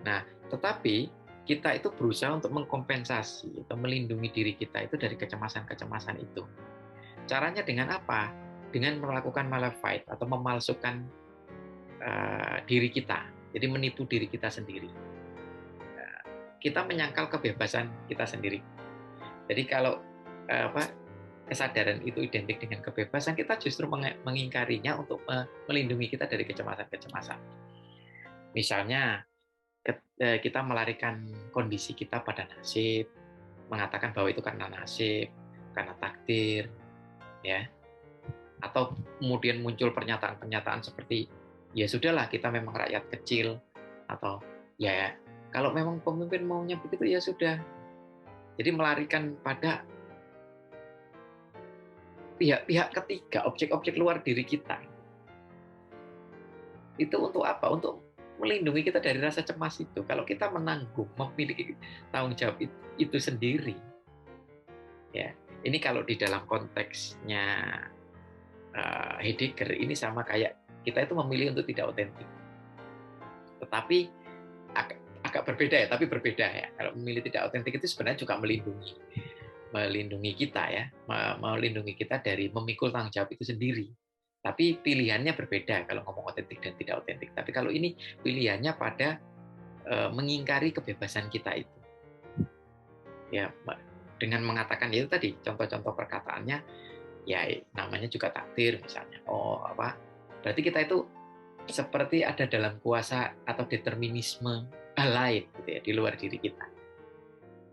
Nah, tetapi kita itu berusaha untuk mengkompensasi atau melindungi diri kita itu dari kecemasan-kecemasan itu. Caranya dengan apa? Dengan melakukan malafide atau memalsukan diri kita. Jadi menipu diri kita sendiri. Kita menyangkal kebebasan kita sendiri. Jadi kalau kesadaran itu identik dengan kebebasan, kita justru mengingkarinya untuk melindungi kita dari kecemasan-kecemasan. Misalnya kita melarikan kondisi kita pada nasib, mengatakan bahwa itu karena nasib, karena takdir, ya. Atau kemudian muncul pernyataan-pernyataan seperti ya sudahlah kita memang rakyat kecil, atau ya kalau memang pemimpin maunya begitu ya sudah. Jadi melarikan pada pihak-pihak ketiga, objek-objek luar diri kita. Itu untuk apa? Untuk melindungi kita dari rasa cemas itu. Kalau kita menanggung, memiliki tanggung jawab itu sendiri, ya ini kalau di dalam konteksnya Heidegger ini sama kayak kita itu memilih untuk tidak otentik. Tetapi agak berbeda ya, tapi berbeda ya. Kalau memilih tidak otentik itu sebenarnya juga melindungi melindungi kita ya, melindungi kita dari memikul tanggung jawab itu sendiri. Tapi pilihannya berbeda kalau ngomong otentik dan tidak otentik. Tapi kalau ini pilihannya pada mengingkari kebebasan kita itu. Ya, dengan mengatakan itu tadi contoh-contoh perkataannya, ya namanya juga takdir misalnya. Oh apa? Berarti kita itu seperti ada dalam kuasa atau determinisme hal lain gitu ya di luar diri kita.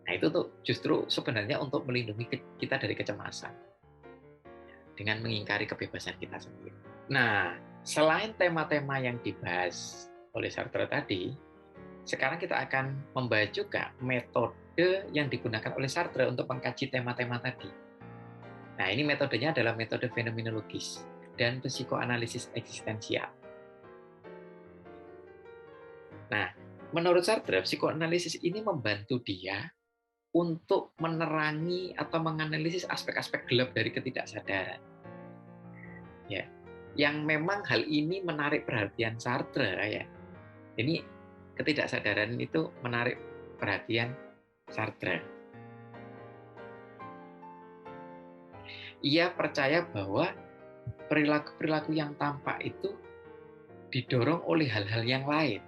Nah itu tuh justru sebenarnya untuk melindungi kita dari kecemasan dengan mengingkari kebebasan kita sendiri. Nah selain tema-tema yang dibahas oleh Sartre tadi, sekarang kita akan membahas juga metode yang digunakan oleh Sartre untuk mengkaji tema-tema tadi. Nah ini metodenya adalah metode fenomenologis dan psikoanalisis eksistensial. Nah, menurut Sartre, psikoanalisis ini membantu dia untuk menerangi atau menganalisis aspek-aspek gelap dari ketidaksadaran. Ya, yang memang hal ini menarik perhatian Sartre ya. Ini ketidaksadaran itu menarik perhatian Sartre. Ia percaya bahwa perilaku-perilaku yang tampak itu didorong oleh hal-hal yang lain.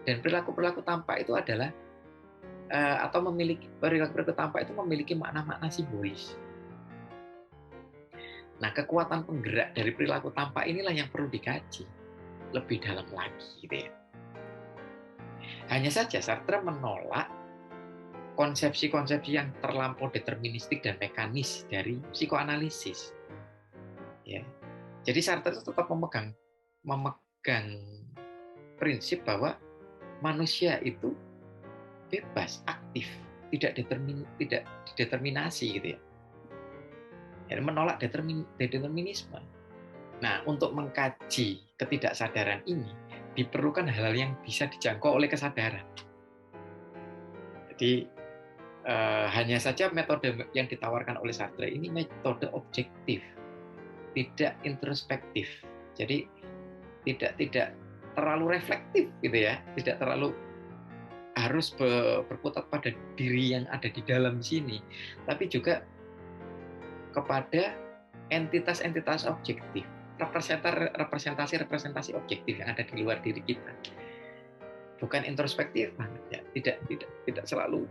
Dan perilaku-perilaku tampak itu adalah atau memiliki perilaku-perilaku tampak itu memiliki makna-makna simbolis. Nah, kekuatan penggerak dari perilaku tampak inilah yang perlu dikaji lebih dalam lagi, gitu ya. Hanya saja Sartre menolak konsepsi-konsepsi yang terlampau deterministik dan mekanis dari psikoanalisis. Ya, jadi Sartre tetap memegang prinsip bahwa manusia itu bebas, aktif, tidak dideterminasi gitu ya. Dan menolak determinisme. Nah, untuk mengkaji ketidaksadaran ini diperlukan hal-hal yang bisa dijangkau oleh kesadaran. Jadi hanya saja metode yang ditawarkan oleh Sartre ini metode objektif, tidak introspektif. Jadi tidak terlalu reflektif gitu ya, tidak terlalu harus berkutat pada diri yang ada di dalam sini, tapi juga kepada entitas-entitas objektif, representasi objektif yang ada di luar diri kita. Bukan introspektif banget ya, tidak selalu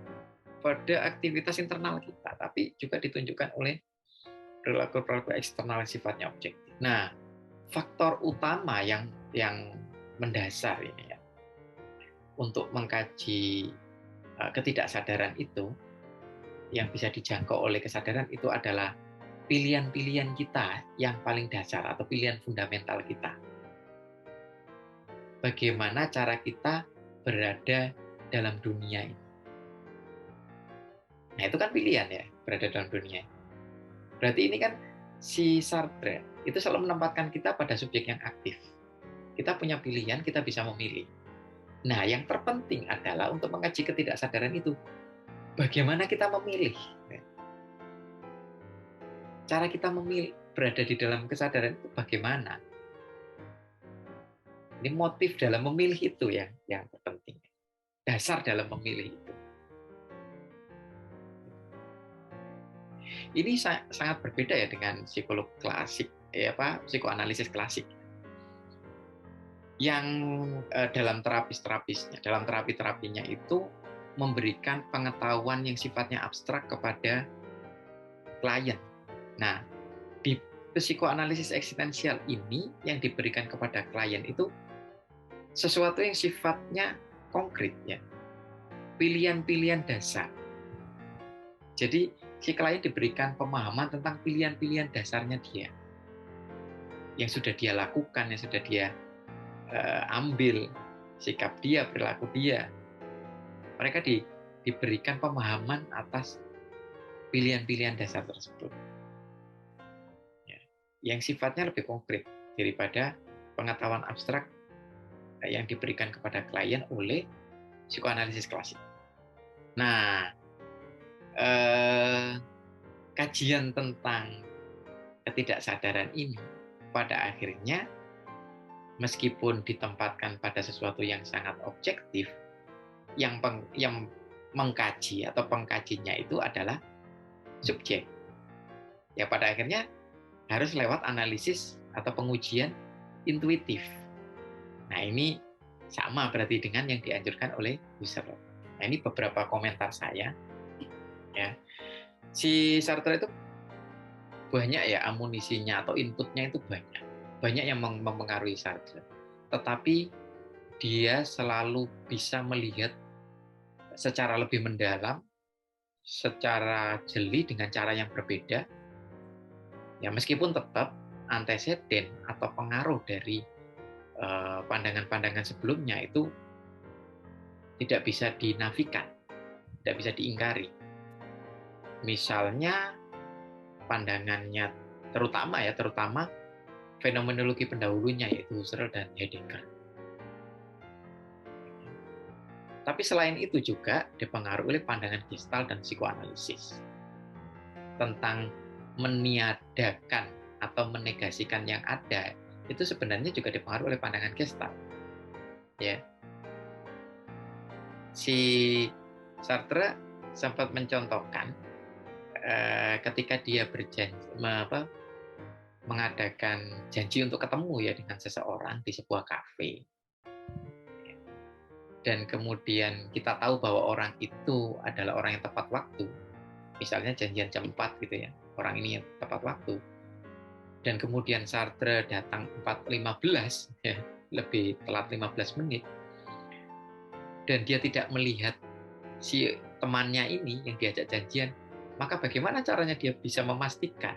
pada aktivitas internal kita, tapi juga ditunjukkan oleh perilaku-perilaku eksternal sifatnya objektif. Nah, faktor utama yang mendasar ini ya untuk mengkaji ketidaksadaran itu yang bisa dijangkau oleh kesadaran itu adalah pilihan-pilihan kita yang paling dasar atau pilihan fundamental kita. Bagaimana cara kita berada dalam dunia ini. Nah, itu kan pilihan ya, berada dalam dunia. Berarti ini kan si Sartre itu selalu menempatkan kita pada subjek yang aktif. Kita punya pilihan, kita bisa memilih. Nah, yang terpenting adalah untuk mengkaji ketidaksadaran itu, bagaimana kita memilih. Cara kita memilih, berada di dalam kesadaran itu bagaimana. Ini motif dalam memilih itu yang terpenting. Dasar dalam memilih itu. Ini sangat berbeda ya dengan psikolog klasik, psikoanalisis klasik. Yang dalam terapi-terapinya itu memberikan pengetahuan yang sifatnya abstrak kepada klien. Nah, di psikoanalisis eksistensial ini yang diberikan kepada klien itu sesuatu yang sifatnya konkret ya. Pilihan-pilihan dasar. Jadi si klien diberikan pemahaman tentang pilihan-pilihan dasarnya dia. Yang sudah dia lakukan, yang sudah dia ambil, sikap dia, perilaku dia. Mereka diberikan pemahaman atas pilihan-pilihan dasar tersebut. Ya, yang sifatnya lebih konkret daripada pengetahuan abstrak yang diberikan kepada klien oleh psikoanalisis klasik. Nah, kajian tentang ketidaksadaran ini pada akhirnya meskipun ditempatkan pada sesuatu yang sangat objektif, yang mengkaji atau pengkajinya itu adalah subjek. Ya pada akhirnya harus lewat analisis atau pengujian intuitif. Nah ini sama berarti dengan yang dianjurkan oleh Husserl. Nah ini beberapa komentar saya. Ya, si Sartre itu banyak ya amunisinya atau inputnya itu banyak yang mempengaruhi Sartre. Tetapi dia selalu bisa melihat secara lebih mendalam, secara jeli dengan cara yang berbeda. Ya meskipun tetap anteseden atau pengaruh dari pandangan-pandangan sebelumnya itu tidak bisa dinafikan, tidak bisa diingkari. Misalnya pandangannya terutama fenomenologi pendahulunya yaitu Husserl dan Heidegger. Tapi selain itu juga dipengaruhi oleh pandangan Gestalt dan psikoanalisis tentang meniadakan atau menegasikan yang ada. Itu sebenarnya juga dipengaruhi oleh pandangan Gestalt. Ya. Si Sartre sempat mencontohkan ketika dia mengadakan janji untuk ketemu ya dengan seseorang di sebuah kafe. Dan kemudian kita tahu bahwa orang itu adalah orang yang tepat waktu. Misalnya janjian jam 4 gitu ya. Orang ini yang tepat waktu. Dan kemudian Sartre datang 4.15 ya, lebih telat 15 menit. Dan dia tidak melihat si temannya ini yang diajak janjian, maka bagaimana caranya dia bisa memastikan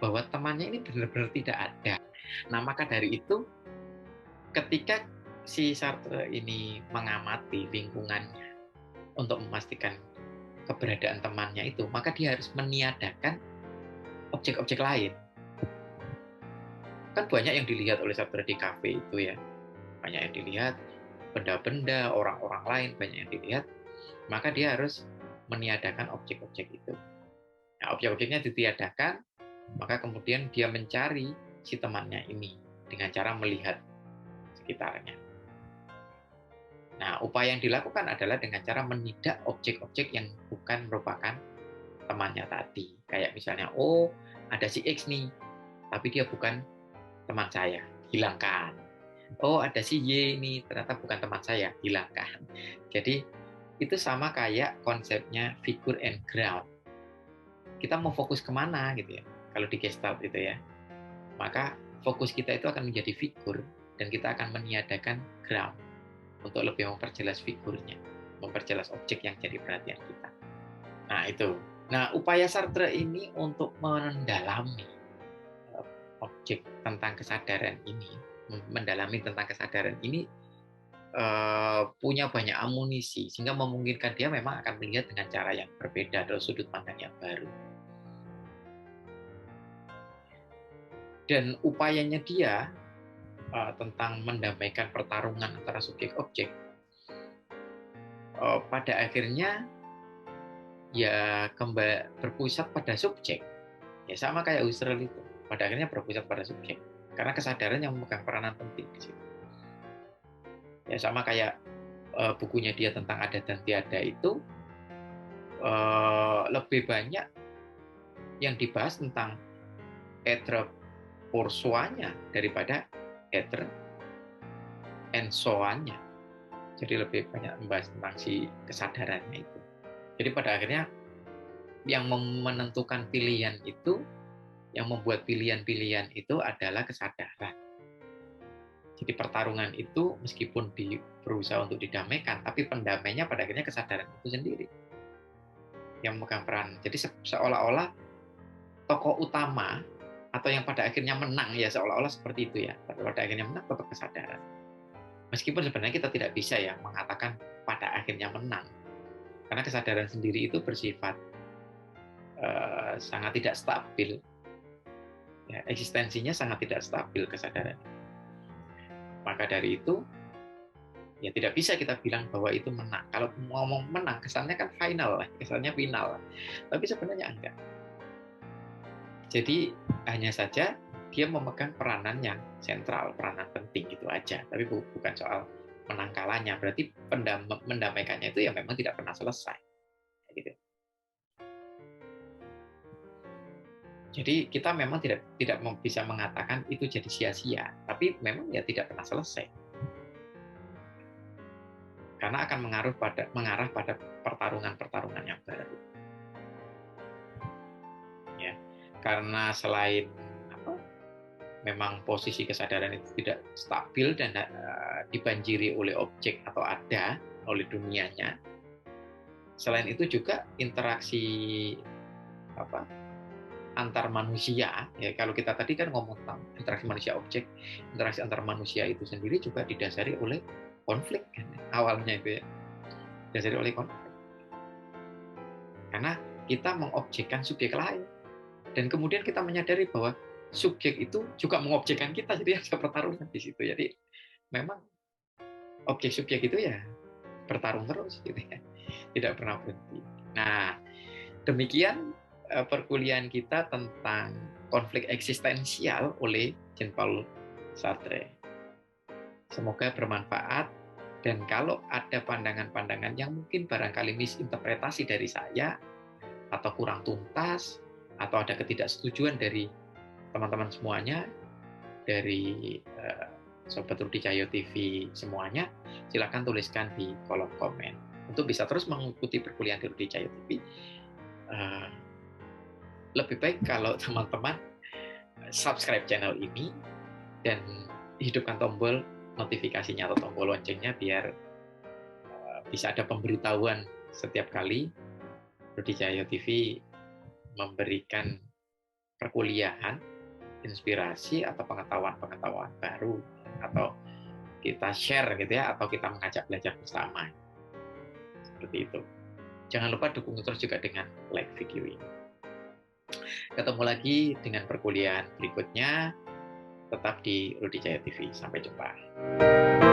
bahwa temannya ini benar-benar tidak ada. Nah, maka dari itu ketika si Sartre ini mengamati lingkungannya untuk memastikan keberadaan temannya itu, maka dia harus meniadakan objek-objek lain. Kan banyak yang dilihat oleh Sartre di kafe itu ya. Banyak yang dilihat, benda-benda, orang-orang lain, banyak yang dilihat. Maka dia harus meniadakan objek-objek itu. Nah, objek-objeknya ditiadakan, maka kemudian dia mencari si temannya ini dengan cara melihat sekitarnya. Nah, upaya yang dilakukan adalah dengan cara menidak objek-objek yang bukan merupakan temannya tadi. Kayak misalnya, oh ada si X nih, tapi dia bukan teman saya, hilangkan. Oh ada si Y nih, ternyata bukan teman saya, hilangkan. Jadi itu sama kayak konsepnya figure and ground. Kita mau fokus kemana gitu ya, kalau di Gestalt itu ya. Maka fokus kita itu akan menjadi figur dan kita akan meniadakan ground untuk lebih memperjelas figurnya, memperjelas objek yang jadi perhatian kita. Nah itu. Nah upaya Sartre ini untuk mendalami objek tentang kesadaran ini, mendalami tentang kesadaran ini punya banyak amunisi sehingga memungkinkan dia memang akan melihat dengan cara yang berbeda atau sudut pandang yang baru. Dan upayanya dia tentang mendamaikan pertarungan antara subjek objek pada akhirnya ya kembali berpusat pada subjek. Ya sama kayak Husserl itu. Pada akhirnya berpusat pada subjek. Karena kesadaran yang memegang peranan penting di situ. Ya sama kayak bukunya dia tentang ada dan tiada itu lebih banyak yang dibahas tentang etre porsoanya daripada etre ensoanya. Jadi lebih banyak membahas tentang si kesadarannya itu. Jadi pada akhirnya yang menentukan pilihan itu, yang membuat pilihan-pilihan itu adalah kesadaran. Jadi pertarungan itu meskipun berusaha untuk didamaikan, tapi pendamainya pada akhirnya kesadaran itu sendiri yang memegang peran. Jadi seolah-olah tokoh utama atau yang pada akhirnya menang ya seolah-olah seperti itu ya. Tapi pada akhirnya menang tetap kesadaran. Meskipun sebenarnya kita tidak bisa ya mengatakan pada akhirnya menang, karena kesadaran sendiri itu bersifat sangat tidak stabil. Ya, eksistensinya sangat tidak stabil kesadaran. Maka dari itu ya tidak bisa kita bilang bahwa itu menang. Kalau ngomong menang kesannya kan final, kesannya final. Tapi sebenarnya enggak. Jadi hanya saja dia memegang peranan yang sentral, peranan penting itu aja. Tapi bukan soal menang kalahnya. Berarti mendamaikannya itu ya memang tidak pernah selesai. Gitu. Jadi kita memang tidak bisa mengatakan itu jadi sia-sia, tapi memang ya tidak pernah selesai. Karena akan mengarah pada pertarungan-pertarungan yang baru. Ya. Karena selain memang posisi kesadaran itu tidak stabil dan dibanjiri oleh objek atau ada oleh dunianya. Selain itu juga interaksi antar manusia, ya kalau kita tadi kan ngomong tentang interaksi manusia objek, interaksi antar manusia itu sendiri juga didasari oleh konflik kan awalnya itu ya, didasari oleh konflik. Karena kita mengobjekkan subjek lain dan kemudian kita menyadari bahwa subjek itu juga mengobjekkan kita, jadi ada pertarungan di situ. Jadi memang objek subjek itu ya bertarung terus gitu ya, tidak pernah berhenti. Nah, demikian perkuliahan kita tentang konflik eksistensial oleh Jean-Paul Sartre. Semoga bermanfaat, dan kalau ada pandangan-pandangan yang mungkin barangkali misinterpretasi dari saya, atau kurang tuntas, atau ada ketidaksetujuan dari teman-teman semuanya, dari Sobat Rudi Cahyo TV semuanya, silakan tuliskan di kolom komen. Untuk bisa terus mengikuti perkuliahan di Rudi Cahyo TV, lebih baik kalau teman-teman subscribe channel ini dan hidupkan tombol notifikasinya atau tombol loncengnya biar bisa ada pemberitahuan setiap kali Rudi Cahyo TV memberikan perkuliahan, inspirasi atau pengetahuan-pengetahuan baru, atau kita share gitu ya, atau kita mengajak belajar bersama. Seperti itu. Jangan lupa dukung terus juga dengan like video ini. Ketemu lagi dengan perkuliahan berikutnya, tetap di Rudi Cahyo TV. Sampai jumpa.